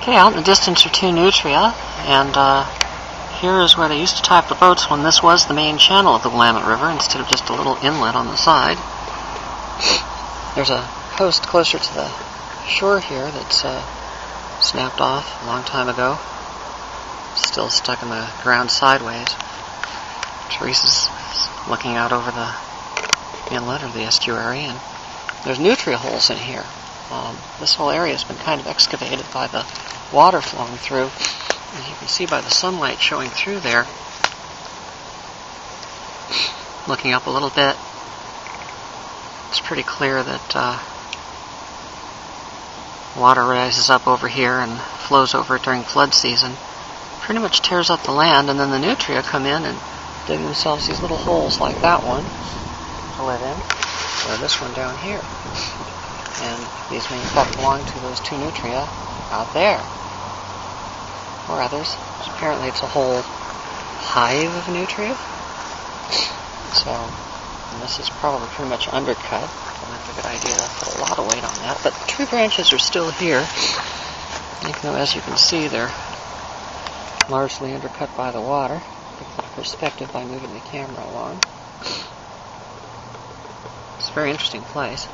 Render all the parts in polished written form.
Okay, out in the distance are two nutria, and here is where they used to tie up the boats when this was the main channel of the Willamette River instead of just a little inlet on the side. There's a coast closer to the shore here that's snapped off a long time ago. Still stuck in the ground sideways. Teresa's looking out over the inlet or the estuary, and there's nutria holes in here. This whole area has been kind of excavated by the water flowing through. As you can see by the sunlight showing through there, looking up a little bit, it's pretty clear that water rises up over here and flows over it during flood season. Pretty much tears up the land, and then the nutria come in and dig themselves these little holes like that one to live in, or this one down here. And these may in fact belong to those two nutria out there, or others. So apparently it's a whole hive of nutria. So, and this is probably pretty much undercut. That's a good idea to put a lot of weight on that. But the tree branches are still here, even though, as you can see, they're largely undercut by the water. Get a perspective by moving the camera along. It's a very interesting place.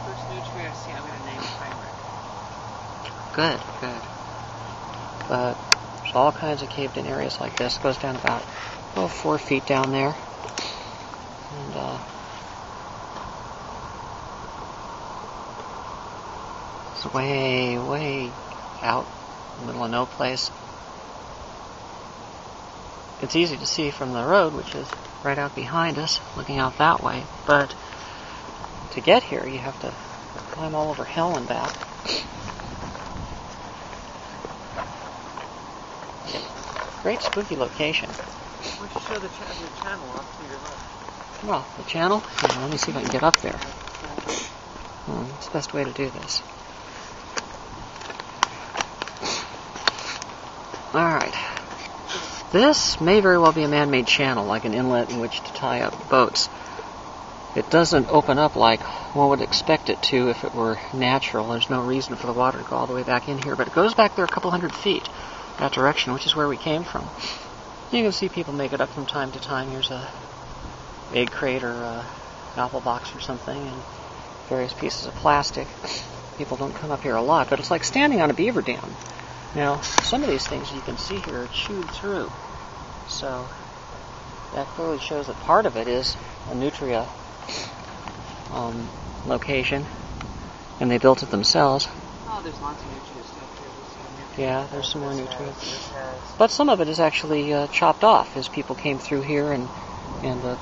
First nutria I see, I'm going to name Heinrich. Good, good. But there's all kinds of caved-in areas like this. It goes down about 4 feet down there. And it's way, way out in the middle of no place. It's easy to see from the road, which is right out behind us, looking out that way. But to get here, you have to climb all over hell and back. Great spooky location. Why don't you show the channel off to your left? Well, the channel? Yeah, let me see if I can get up there. It's the best way to do this. Alright. This may very well be a man-made channel, like an inlet in which to tie up boats. It doesn't open up like one would expect it to if it were natural. There's no reason for the water to go all the way back in here, but it goes back there a couple hundred feet that direction, which is where we came from. You can see people make it up from time to time. Here's a egg crate or a apple box or something, and various pieces of plastic. People don't come up here a lot, but it's like standing on a beaver dam. Now, some of these things you can see here are chewed through, so that clearly shows that part of it is a nutria location, and they built it themselves. Oh, there's lots of nutria stuff here. Yeah, there's some more nutria. But some of it is actually chopped off as people came through here and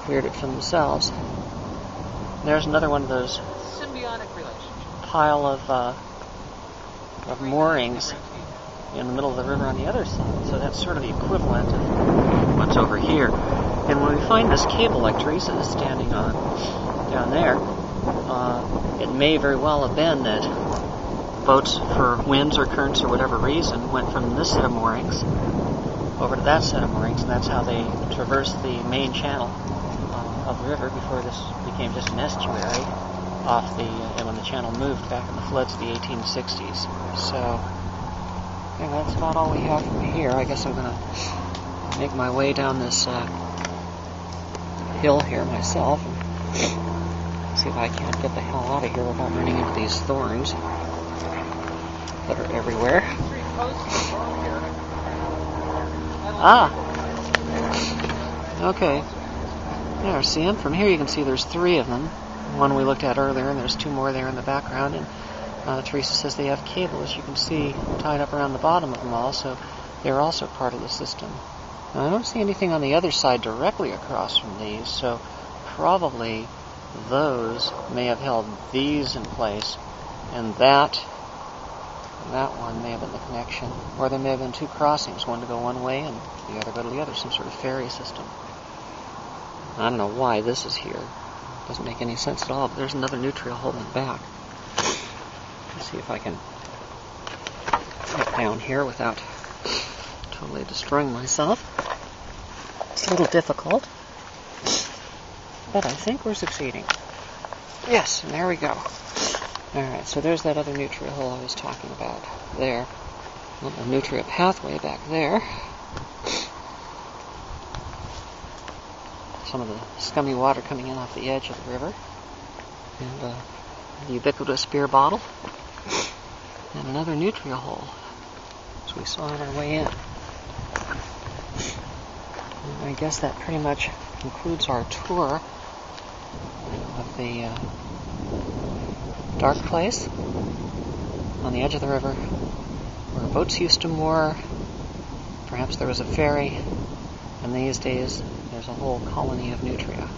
cleared it for themselves. There's another one of those symbiotic relationship pile of moorings in the middle of the river on the other side. So that's sort of the equivalent of what's over here. And when we find this cable like Teresa is standing on down there, it may very well have been that boats for winds or currents or whatever reason went from this set of moorings over to that set of moorings, and that's how they traversed the main channel of the river before this became just an estuary off the and when the channel moved back in the floods of the 1860s. So yeah, that's about all we have from here. I guess I'm going to make my way down this hill here myself and see if I can't get the hell out of here without running into these thorns that are everywhere. Ah! Okay. There, see them? From here you can see there's 3 of them. One we looked at earlier, and there's 2 more there in the background. And Teresa says they have cable, as you can see, tied up around the bottom of them all, so they're also part of the system. Now, I don't see anything on the other side directly across from these, so probably those may have held these in place, and that one may have been the connection. Or there may have been 2 crossings, one to go one way and the other go to the other, some sort of ferry system. I don't know why this is here. Doesn't make any sense at all, but there's another nutria hole in the back. Let's see if I can get down here without totally destroying myself. It's a little difficult, but I think we're succeeding. Yes, and there we go. Alright, so there's that other nutria hole I was talking about there. A nutria pathway back there. Some of the scummy water coming in off the edge of the river. And the ubiquitous beer bottle. And another nutria hole, as we saw on our way in. And I guess that pretty much concludes our tour of the dark place on the edge of the river where boats used to moor. Perhaps there was a ferry, and these days there's a whole colony of nutria.